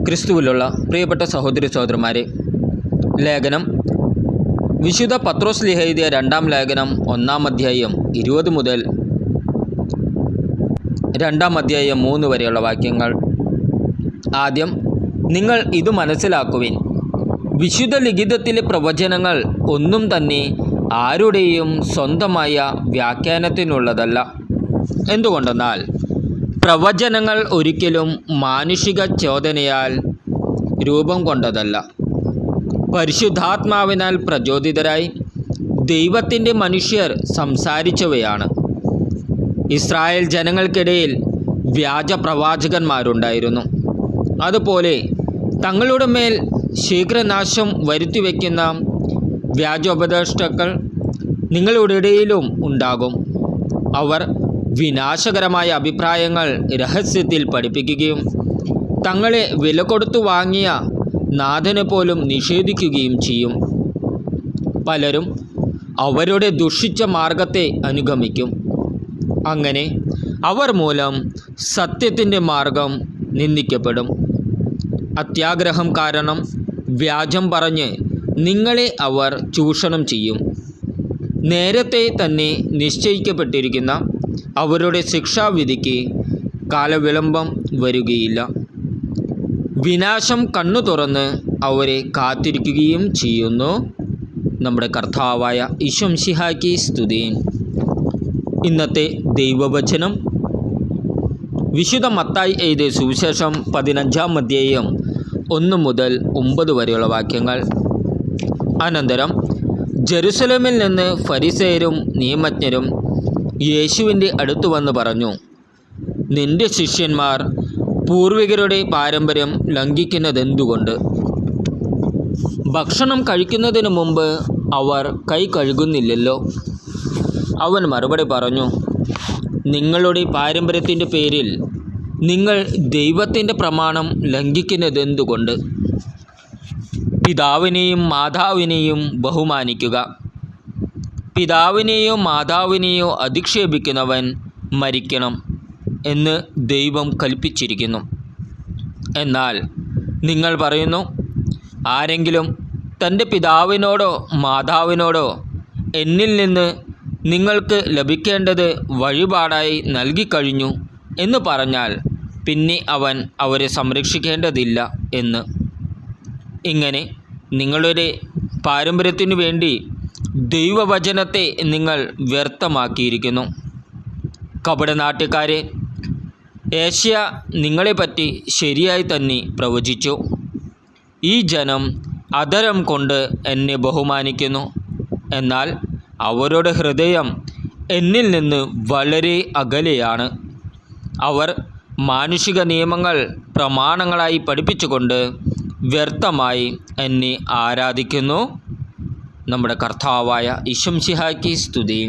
ക്രിസ്തുവിലുള്ള പ്രിയപ്പെട്ട സഹോദരി സഹോദരന്മാരെ, ലേഖനം വിശുദ്ധ പത്രോസ് ലീഹ എഴുതിയ 2-ാം ലേഖനം 1-ാം അധ്യായം 20 മുതൽ 2-ാം അധ്യായം 3 വരെയുള്ള വാക്യങ്ങൾ. ആദ്യം, നിങ്ങൾ ഇത് മനസ്സിലാക്കുവിൻ, വിശുദ്ധ ലിഖിതത്തിലെ പ്രവചനങ്ങൾ ഒന്നും തന്നെ ആരുടെയും സ്വന്തമായ വ്യാഖ്യാനത്തിനുള്ളതല്ല. എന്തുകൊണ്ടെന്നാൽ പ്രവചനങ്ങൾ ഒരിക്കലും മാനുഷിക ചോദനയാൽ രൂപം കൊണ്ടതല്ല, പരിശുദ്ധാത്മാവിനാൽ പ്രചോദിതരായി ദൈവത്തിൻ്റെ മനുഷ്യർ സംസാരിച്ചവയാണ്. ഇസ്രായേൽ ജനങ്ങൾക്കിടയിൽ വ്യാജ പ്രവാചകന്മാരുണ്ടായിരുന്നു. അതുപോലെ തങ്ങളുടെ മേൽ ശീഘ്രനാശം വരുത്തിവെക്കുന്ന വ്യാജോപദേഷ്ടാക്കൾ നിങ്ങളുടെ ഇടയിലും ഉണ്ടാകും. അവർ വിനാശകരമായ അഭിപ്രായങ്ങൾ രഹസ്യത്തിൽ പഠിപ്പിക്കുകയും തങ്ങളെ വില കൊടുത്തു വാങ്ങിയ നാഥനെ പോലും നിഷേധിക്കുകയും ചെയ്യും. പലരും അവരുടെ ദുഷിച്ച മാർഗത്തെ അനുഗമിക്കും. അങ്ങനെ അവർ മൂലം സത്യത്തിൻ്റെ മാർഗം നിന്ദിക്കപ്പെടും. അത്യാഗ്രഹം കാരണം വ്യാജം പറഞ്ഞ് നിങ്ങളെ അവർ ചൂഷണം ചെയ്യും. നേരത്തെ തന്നെ നിശ്ചയിക്കപ്പെട്ടിരിക്കുന്ന അവരുടെ ശിക്ഷാവിധിക്ക് കാലവിളംബം വരികയില്ല. വിനാശം കണ്ണു തുറന്ന് അവരെ കാത്തിരിക്കുകയും ചെയ്യുന്നു. നമ്മുടെ കർത്താവായ ഈശോ മിശിഹായ്ക്ക് സ്തുതി. ഇന്നത്തെ ദൈവവചനം വിശുദ്ധ മത്തായി എഴുതിയ സുവിശേഷം 15-ാം അധ്യായം 1 മുതൽ 9 വരെയുള്ള വാക്യങ്ങൾ. അനന്തരം ജെറുസലേമിൽ നിന്ന് ഫരിസേയരും നിയമജ്ഞരും യേശുവിൻ്റെ അടുത്ത് വന്ന് പറഞ്ഞു, നിന്റെ ശിഷ്യന്മാർ പൂർവികരുടെ പാരമ്പര്യം ലംഘിക്കുന്നതെന്തുകൊണ്ട്? ഭക്ഷണം കഴിക്കുന്നതിന് മുമ്പ് അവർ കൈ കഴുകുന്നില്ലല്ലോ. അവൻ മറുപടി പറഞ്ഞു, നിങ്ങളുടെ പാരമ്പര്യത്തിൻ്റെ പേരിൽ നിങ്ങൾ ദൈവത്തിൻ്റെ പ്രമാണം ലംഘിക്കുന്നതെന്തുകൊണ്ട്? പിതാവിനെയും മാതാവിനെയും ബഹുമാനിക്കുക. പിതാവിനെയോ മാതാവിനെയോ അധിക്ഷേപിക്കുന്നവൻ മരിക്കണം എന്ന് ദൈവം കൽപ്പിച്ചിരിക്കുന്നു. എന്നാൽ നിങ്ങൾ പറയുന്നു, ആരെങ്കിലും തൻ്റെ പിതാവിനോടോ മാതാവിനോടോ എന്നിൽ നിന്ന് നിങ്ങൾക്ക് ലഭിക്കേണ്ടത് വഴിപാടായി നൽകിക്കഴിഞ്ഞു എന്ന് പറഞ്ഞാൽ പിന്നെ അവൻ അവരെ സംരക്ഷിക്കേണ്ടതില്ല എന്ന്. ഇങ്ങനെ നിങ്ങളുടെ പാരമ്പര്യത്തിനു വേണ്ടി ദൈവവചനത്തെ നിങ്ങൾ വ്യർത്ഥമാക്കിയിരിക്കുന്നു. കപടനാട്യക്കാരെ, ഏഷ്യ നിങ്ങളെപ്പറ്റി ശരിയായി തന്നെ പ്രവചിച്ചു. ഈ ജനം അധരം കൊണ്ട് എന്നെ ബഹുമാനിക്കുന്നു, എന്നാൽ അവരുടെ ഹൃദയം എന്നിൽ നിന്ന് വളരെ അകലെയാണ്. അവർ മാനുഷിക നിയമങ്ങൾ പ്രമാണങ്ങളായി പഠിപ്പിച്ചുകൊണ്ട് വ്യർത്ഥമായി എന്നെ ആരാധിക്കുന്നു. നമ്മുടെ കർത്താവായ ഈശോ മിശിഹായ്ക്ക് സ്തുതി.